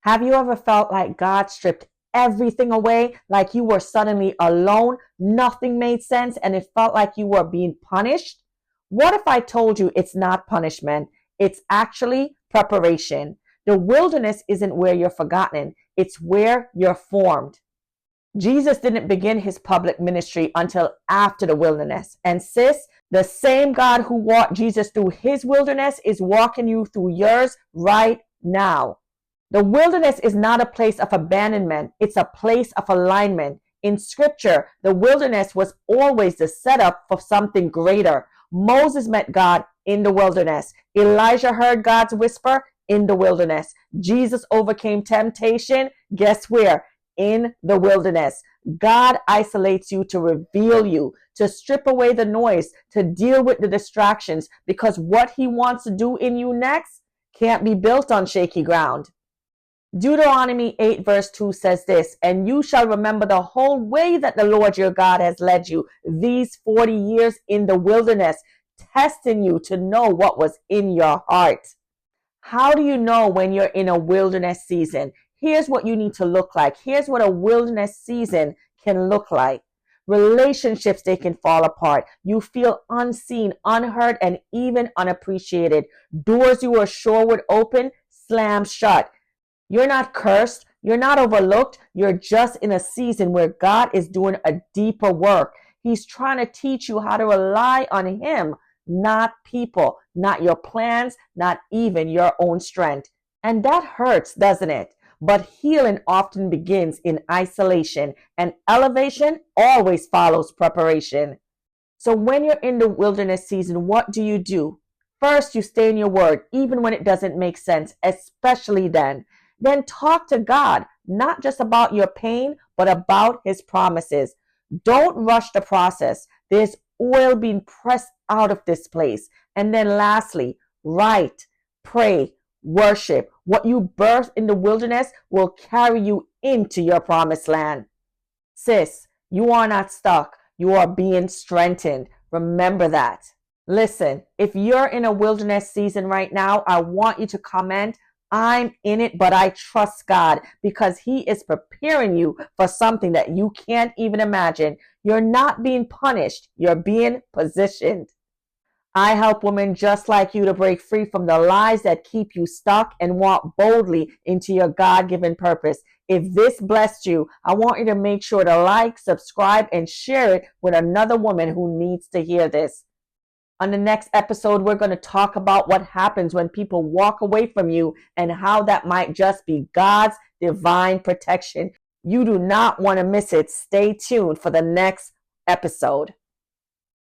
Have you ever felt like God stripped everything away, like you were suddenly alone, nothing made sense, and it felt like you were being punished? What if I told you it's not punishment? It's actually preparation. The wilderness isn't where you're forgotten, it's where you're formed. Jesus didn't begin his public ministry until after the wilderness. And sis, the same God who walked Jesus through his wilderness is walking you through yours right now. The wilderness is not a place of abandonment, it's a place of alignment. In scripture, the wilderness was always the setup for something greater. Moses met God in the wilderness. Elijah heard God's whisper in the wilderness. Jesus overcame temptation. Guess where? In the wilderness. God isolates you to reveal you, to strip away the noise, to deal with the distractions, because what he wants to do in you next can't be built on shaky ground. Deuteronomy 8 verse 2 says this, and you shall remember the whole way that the Lord your God has led you these 40 years in the wilderness, testing you to know what was in your heart. How do you know when you're in a wilderness season? Here's what you need to look like. Here's what a wilderness season can look like. Relationships, they can fall apart. You feel unseen, unheard, and even unappreciated. Doors you were sure would open, slam shut. You're not cursed. You're not overlooked. You're just in a season where God is doing a deeper work. He's trying to teach you how to rely on him, not people, not your plans, not even your own strength. And that hurts, doesn't it? But healing often begins in isolation, and elevation always follows preparation. So when you're in the wilderness season, what do? First, you stay in your word, even when it doesn't make sense, especially then. Then talk to God, not just about your pain, but about his promises. Don't rush the process. There's oil being pressed out of this place. And then lastly, write, pray, worship. What you birth in the wilderness will carry you into your promised land. Sis, you are not stuck. You are being strengthened. Remember that. Listen, if you're in a wilderness season right now, I want you to comment, I'm in it, but I trust God, because he is preparing you for something that you can't even imagine. You're not being punished. You're being positioned. I help women just like you to break free from the lies that keep you stuck and walk boldly into your God-given purpose. If this blessed you, I want you to make sure to like, subscribe, and share it with another woman who needs to hear this. On the next episode, we're going to talk about what happens when people walk away from you and how that might just be God's divine protection. You do not want to miss it. Stay tuned for the next episode.